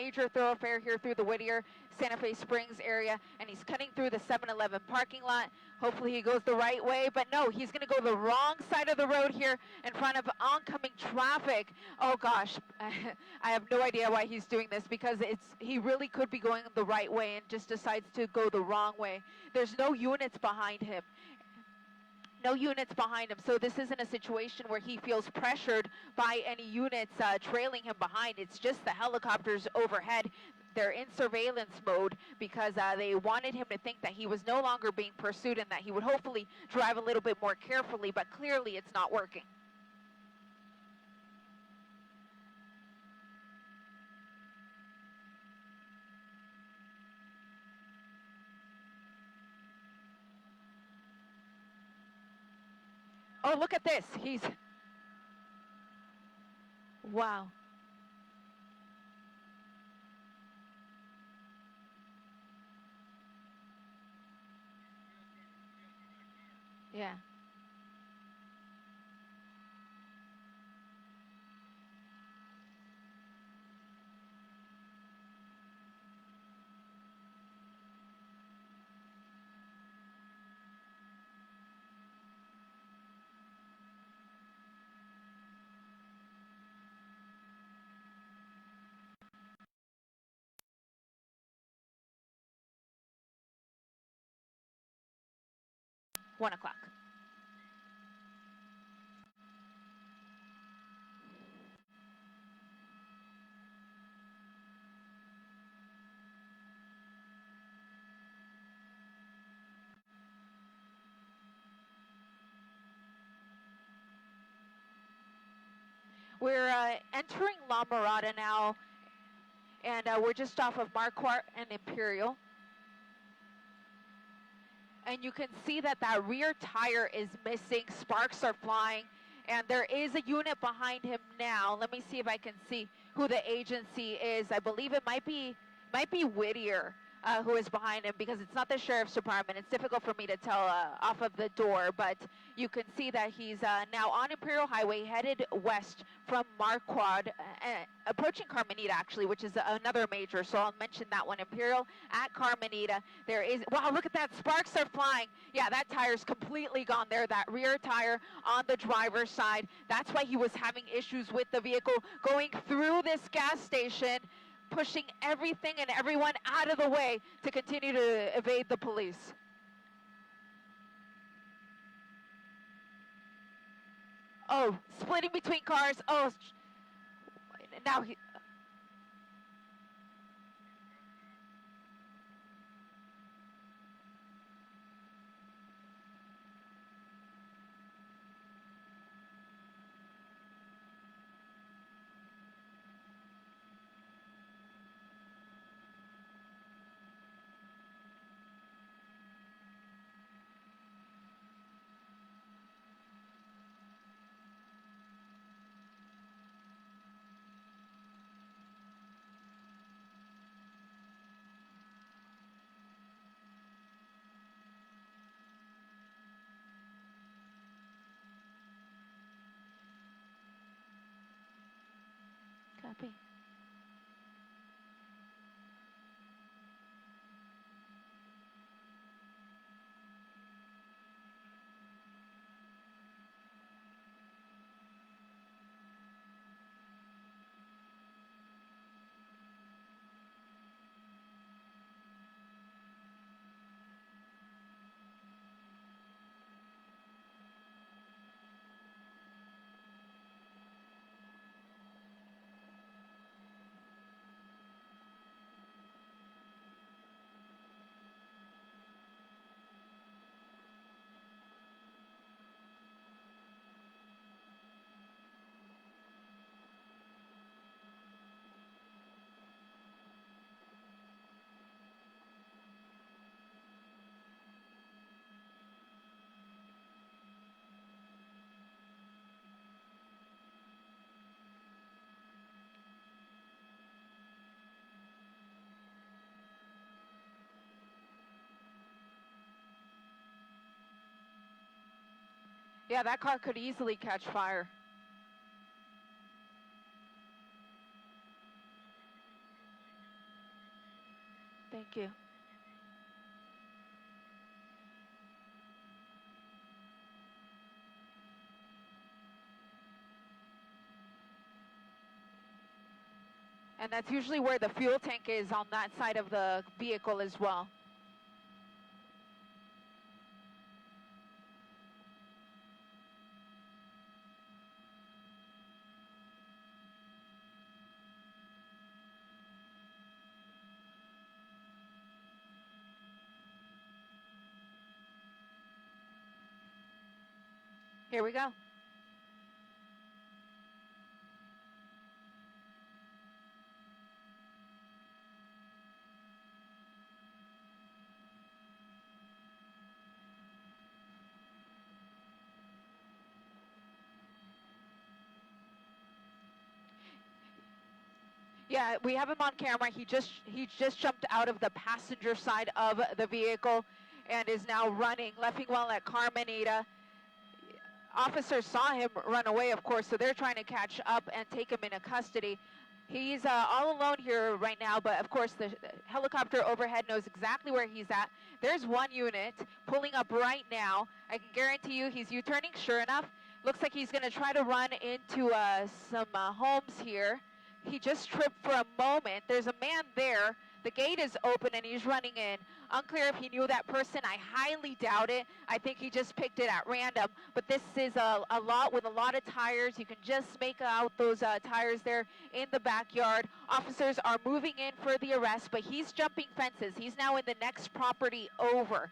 major thoroughfare here through the Whittier Santa Fe Springs area, and he's cutting through the 7-Eleven parking lot. Hopefully he goes the right way, but no, he's going to go the wrong side of the road here in front of oncoming traffic. Oh gosh, I have no idea why he's doing this, because he really could be going the right way and just decides to go the wrong way. There's no units behind him. No units behind him, so this isn't a situation where he feels pressured by any units trailing him behind. It's just the helicopters overhead. They're in surveillance mode because they wanted him to think that he was no longer being pursued and that he would hopefully drive a little bit more carefully, but clearly it's not working. Oh, look at this. Wow. Yeah. One o'clock. We're entering La Mirada now, and we're just off of Marquardt and Imperial. And you can see that that rear tire is missing. Sparks are flying, and there is a unit behind him now. Let me see if I can see who the agency is. I believe it might be Whittier who is behind him, because it's not the sheriff's department. It's difficult for me to tell off of the door, but you can see that he's now on Imperial Highway, headed west from Marquardt, approaching Carmenita, actually, which is another major, so I'll mention that one. Imperial at Carmenita. There is, wow, look at that, sparks are flying. Yeah, that tire's completely gone there, that rear tire on the driver's side. That's why he was having issues with the vehicle going through this gas station, pushing everything and everyone out of the way to continue to evade the police. Oh, splitting between cars. Oh, now he... Copy. Yeah, that car could easily catch fire. Thank you. And that's usually where the fuel tank is, on that side of the vehicle as well. Here we go. Yeah, we have him on camera. He just jumped out of the passenger side of the vehicle and is now running. Leffingwell at Carmenita. Officers saw him run away, of course, so they're trying to catch up and take him into custody. He's all alone here right now, but of course the helicopter overhead knows exactly where he's at. There's one unit pulling up right now. I can guarantee you he's U-turning, sure enough. Looks like he's going to try to run into some homes here. He just tripped for a moment. There's a man there. The gate is open and he's running in. Unclear if he knew that person. I highly doubt it. I think he just picked it at random. But this is a lot with a lot of tires. You can just make out those tires there in the backyard. Officers are moving in for the arrest, but he's jumping fences. He's now in the next property over.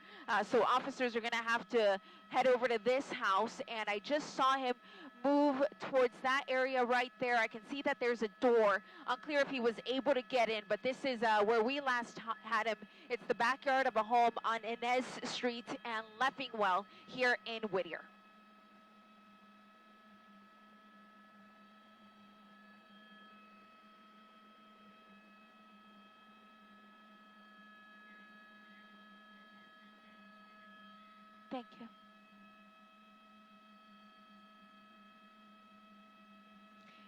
So officers are going to have to head over to this house. And I just saw him move towards that area right there. I can see that there's a door. Unclear if he was able to get in, but this is where we last had him. It's the backyard of a home on Inez Street and Leffingwell here in Whittier. Thank you.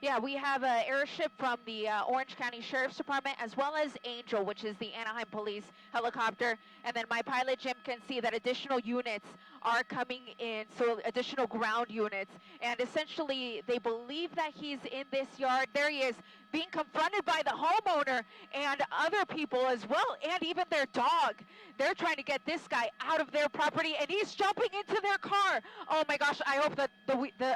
Yeah, we have an airship from the Orange County Sheriff's Department, as well as Angel, which is the Anaheim Police helicopter. And then my pilot, Jim, can see that additional units are coming in, so additional ground units. And essentially, they believe that he's in this yard. There he is, being confronted by the homeowner and other people as well, and even their dog. They're trying to get this guy out of their property, and he's jumping into their car. Oh my gosh, I hope that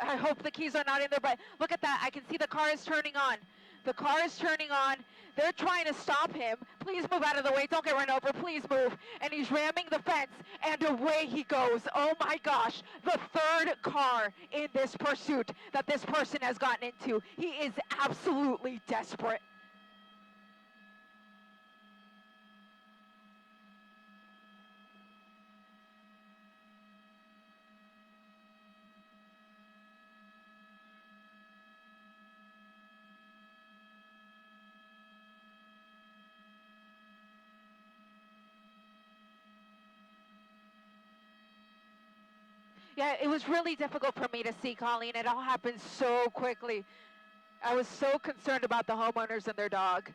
I hope the keys are not in there, but look at that. I can see the car is turning on. The car is turning on. They're trying to stop him. Please move out of the way. Don't get run over. Please move. And he's ramming the fence, and away he goes. Oh my gosh, the third car in this pursuit that this person has gotten into. He is absolutely desperate. Yeah, it was really difficult for me to see, Colleen. It all happened so quickly. I was so concerned about the homeowners and their dog.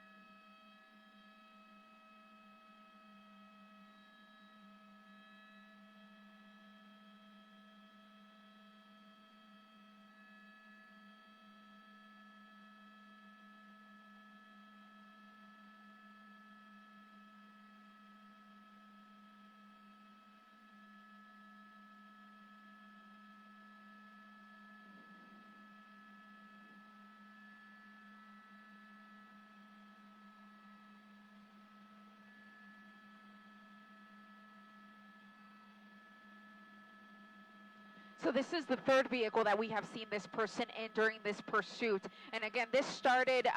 So this is the third vehicle that we have seen this person in during this pursuit. And again, this started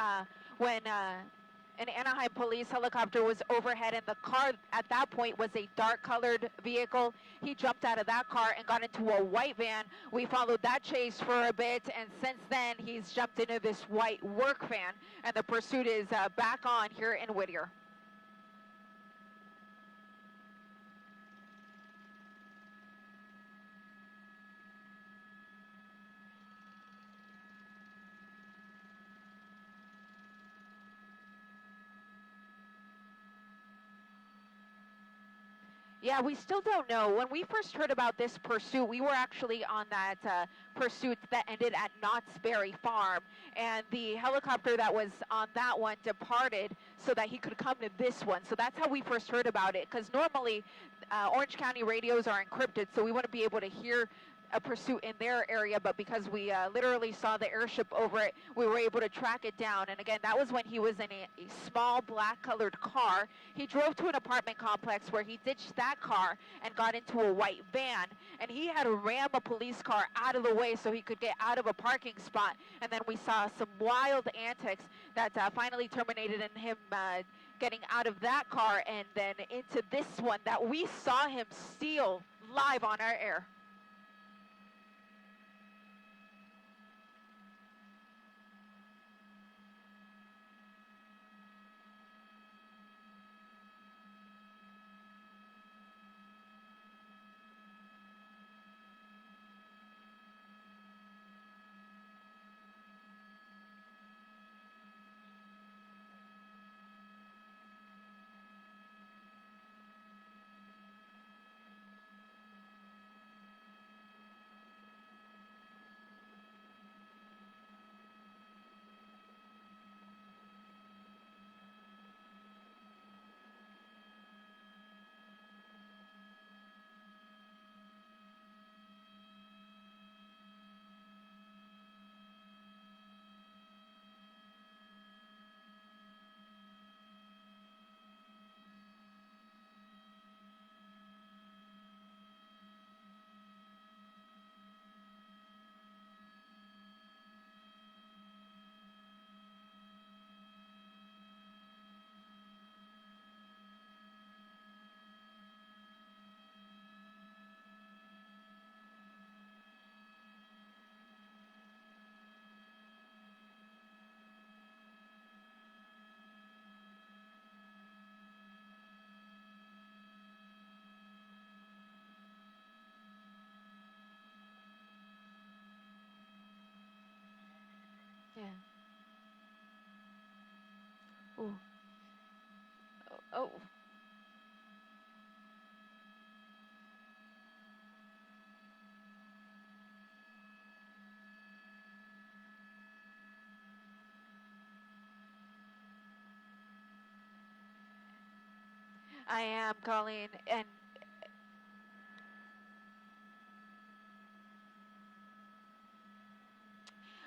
when an Anaheim police helicopter was overhead, and the car at that point was a dark-colored vehicle. He jumped out of that car and got into a white van. We followed that chase for a bit, and since then, he's jumped into this white work van, and the pursuit is back on here in Whittier. Yeah, we still don't know. When we first heard about this pursuit, we were actually on that pursuit that ended at Knott's Berry Farm, and the helicopter that was on that one departed so that he could come to this one. So that's how we first heard about it, because normally Orange County radios are encrypted, so we wouldn't be able to hear a pursuit in their area, but because we literally saw the airship over it, we were able to track it down. And again, that was when he was in a small black colored car. He drove to an apartment complex where he ditched that car and got into a white van, and he had to ram a police car out of the way so he could get out of a parking spot. And then we saw some wild antics that finally terminated in him getting out of that car and then into this one that we saw him steal live on our air. Yeah. Ooh. Oh. I am, Colleen, and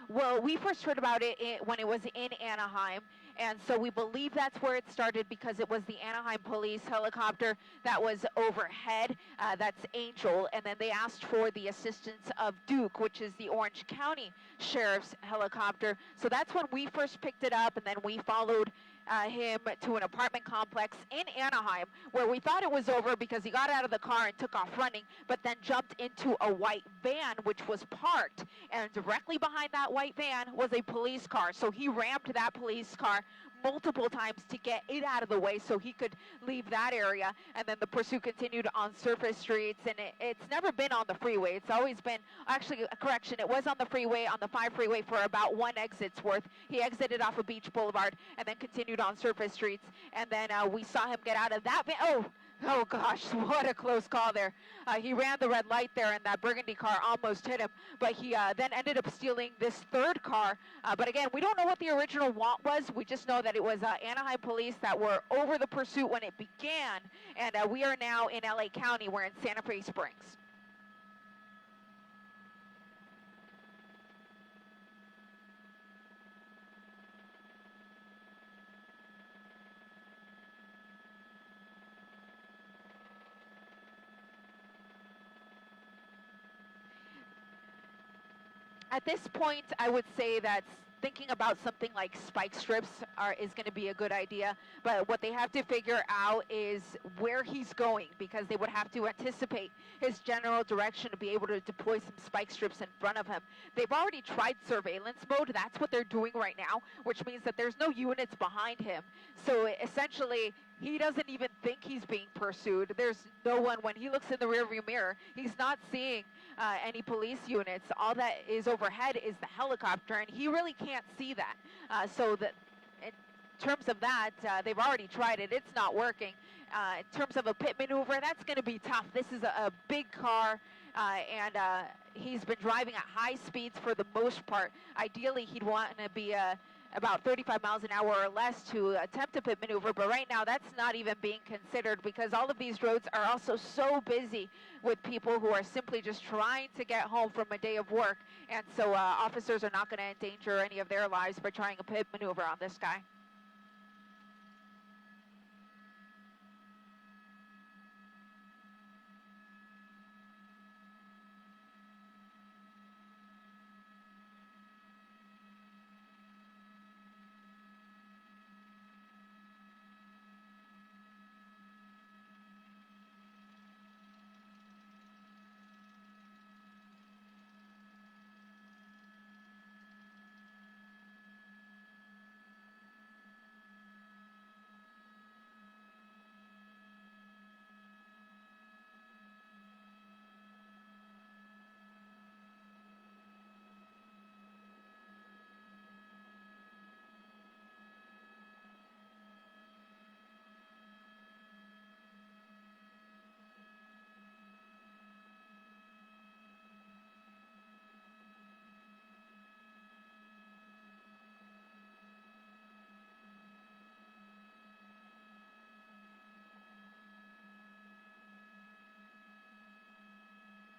well, we first heard about it when it was in Anaheim, and so we believe that's where it started because it was the Anaheim police helicopter that was overhead. That's Angel, and then they asked for the assistance of Duke, which is the Orange County Sheriff's helicopter. So that's when we first picked it up, and then we followed him to an apartment complex in Anaheim where we thought it was over because he got out of the car and took off running, but then jumped into a white van which was parked, and directly behind that white van was a police car. So he rammed that police car multiple times to get it out of the way so he could leave that area, and then the pursuit continued on surface streets, and it's never been on the freeway. It's always been, actually, correction, it was on the freeway, on the 5 freeway for about one exit's worth. He exited off of Beach Boulevard and then continued on surface streets, and then we saw him get out of that van. Oh gosh, what a close call there. He ran the red light there, and that burgundy car almost hit him, but he then ended up stealing this third car. But again, we don't know what the original want was. We just know that it was Anaheim police that were over the pursuit when it began, and we are now in LA County. We're in Santa Fe Springs. At this point, I would say that thinking about something like spike strips is going to be a good idea. But what they have to figure out is where he's going, because they would have to anticipate his general direction to be able to deploy some spike strips in front of him. They've already tried surveillance mode. That's what they're doing right now, which means that there's no units behind him. So essentially, he doesn't even think he's being pursued. There's no one. When he looks in the rearview mirror, he's not seeing any police units. All that is overhead is the helicopter, and he really can't see that. So that terms of that, they've already tried it. It's not working. In terms of a pit maneuver, that's going to be tough. This is a big car, and he's been driving at high speeds for the most part. Ideally, he'd want to be about 35 miles an hour or less to attempt a pit maneuver, but right now that's not even being considered because all of these roads are also so busy with people who are simply just trying to get home from a day of work, and so officers are not going to endanger any of their lives by trying a pit maneuver on this guy.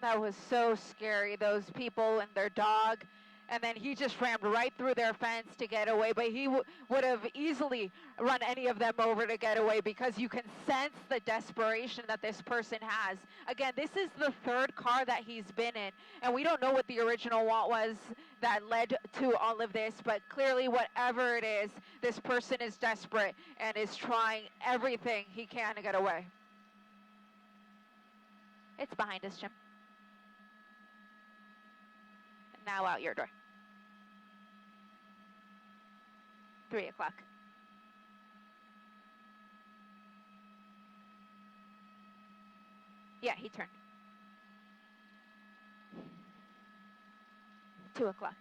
That was so scary, those people and their dog. And then he just rammed right through their fence to get away. But he would have easily run any of them over to get away because you can sense the desperation that this person has. Again, this is the third car that he's been in. And we don't know what the original want was that led to all of this. But clearly, whatever it is, this person is desperate and is trying everything he can to get away. It's behind us, Jim. Now out your door. 3 o'clock. Yeah, he turned. 2 o'clock.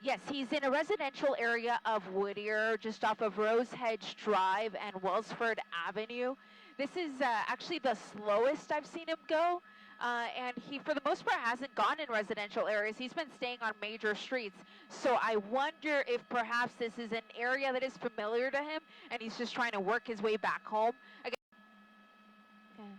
Yes, he's in a residential area of Whittier, just off of Rosehedge Drive and Wellsford Avenue. This is actually the slowest I've seen him go. And he, for the most part, hasn't gone in residential areas. He's been staying on major streets. So I wonder if perhaps this is an area that is familiar to him, and he's just trying to work his way back home. Again, okay.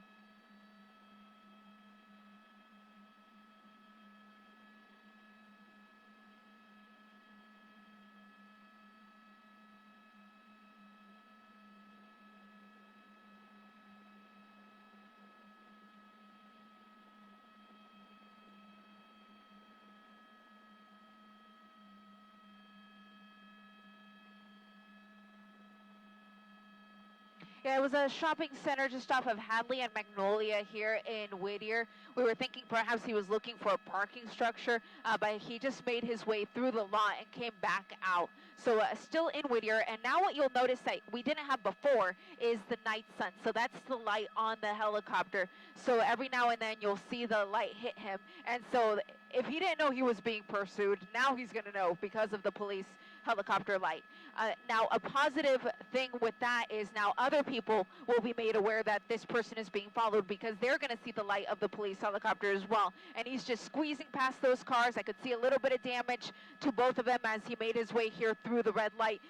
Yeah, it was a shopping center just off of Hadley and Magnolia here in Whittier. We were thinking perhaps he was looking for a parking structure, but he just made his way through the lot and came back out. So still in Whittier, and now what you'll notice that we didn't have before is the night sun. So that's the light on the helicopter. So every now and then you'll see the light hit him. And so if he didn't know he was being pursued, now he's going to know because of the police helicopter light. Now, a positive thing with that is now other people will be made aware that this person is being followed because they're going to see the light of the police helicopter as well. And he's just squeezing past those cars. I could see a little bit of damage to both of them as he made his way here through the red light,